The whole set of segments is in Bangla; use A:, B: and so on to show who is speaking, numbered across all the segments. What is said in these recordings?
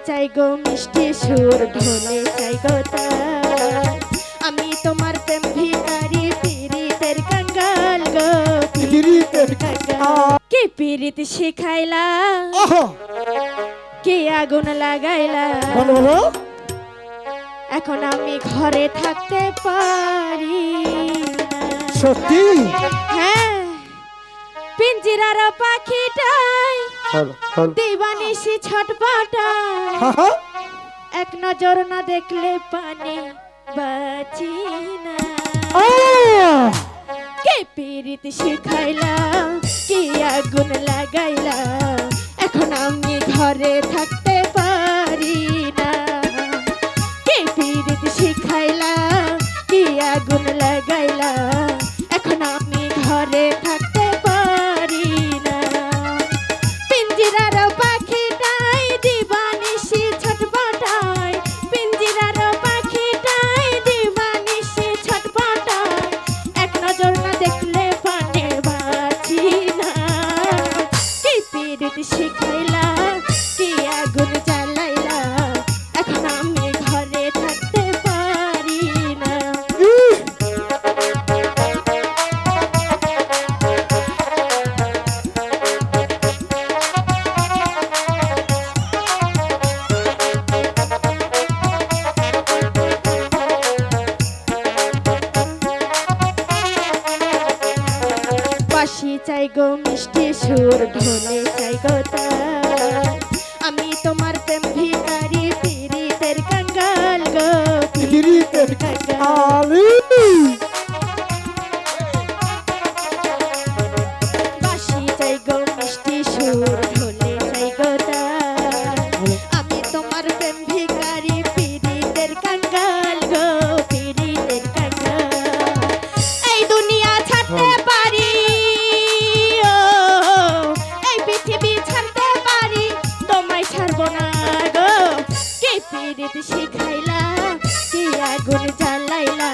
A: চাই গো মিষ্টি সুর ঢোলে চাই গো তার। আমি তোমার প্রেম ভিখারি পীড়িতের কাঙ্গাল গো পীড়িতের কাঙ্গাল। কে পীড়িত শিখাইলা কে আগুন লাগাইলা এখন আমি ঘরে থাকতে পারি
B: সত্যি?
A: হ্যাঁ পিঞ্জিরার পাখিটাই দিবানিশি ছটপটায় এক নজর না দেখলে পানি বাঁচি না। কে পীড়িত শিখাইলা কি আগুন লাগাইলা এখন আমি ঘরে থাকতে পারি না। কে পীড়িত শিখাইলা কি আগুন লাগাইলা এখন আমি ঘরে থাকতে পারি না। পিঞ্জিরার পাখিটাই দিবানিশি ছটপটায় পিঞ্জিরার পাখিটাই দিবানিশি ছটপটায় এক নজর না দেখলে পানে বাঁচি না। কি পীড়িত শিখাইলা কি আগুন জ্বালাইলা এখন আমি ঘরে থাকতে পারি না। বাঁশি চাই গো মিষ্টি সুর ঢোলে চাই গো তার। আমি তোমার প্রেম ভিখারি পীড়িতের কাঙ্গাল গো পীড়িতের কাঙ্গাল। বাঁশি চাই গো মিষ্টি সুর ঢোলে চাই গো তার। আমি তোমার প্রেম ভিখারি পীড়িতের কাঙ্গাল গো পীড়িতের কাঙ্গাল। এই দুনিয়া ছাড়তে পারি ও এই পৃথিবী ছাড়তে পারি তোমায় ছাড়বো না গো। কে পীড়িত শিখাইলা কি আগুন জ্বালাইলা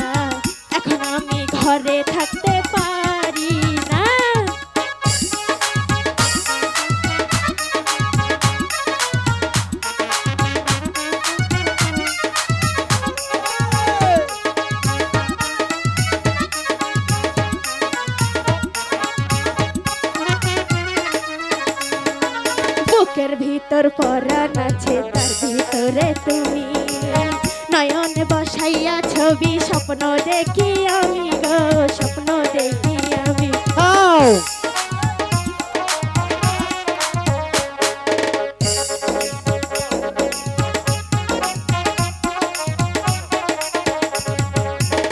A: এখন আমি ঘরে থাকতে পারি না। বুকের ভিতর পরাণ আছে তার ভিতরে তুমি নয়নে বসাইয়া ছবি স্বপ্ন দেখি আমি গো স্বপ্ন দেখি আমি।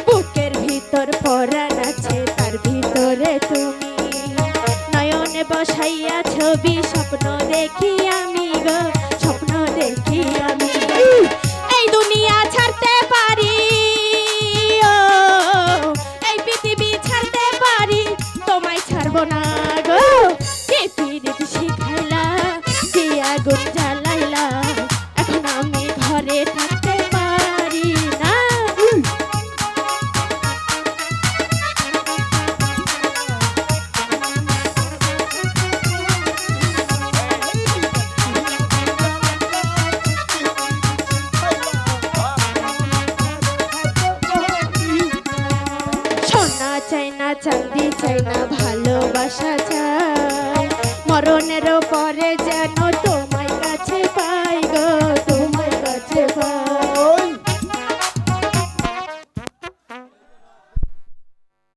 A: বুকের ভিতর পরাণ আছে তার ভিতরে তুমি নয়নে বসাইয়া ছবি স্বপ্ন দেখি আমি গো স্বপ্ন দেখি আমি। এই দুনিয়া ছাড়তে পারি ও এই পৃথিবী ছাড়তে পারি তোমায় ছাড়বো না গো। কে পীড়িত শিখাইলা কি আগুন জ্বালাইলা এখন আমি ঘরে থাকতে পারি না। সোনা চাই না চাঁদি চাই না ভালোবাসা চাই মরণের পরে যেন তোমার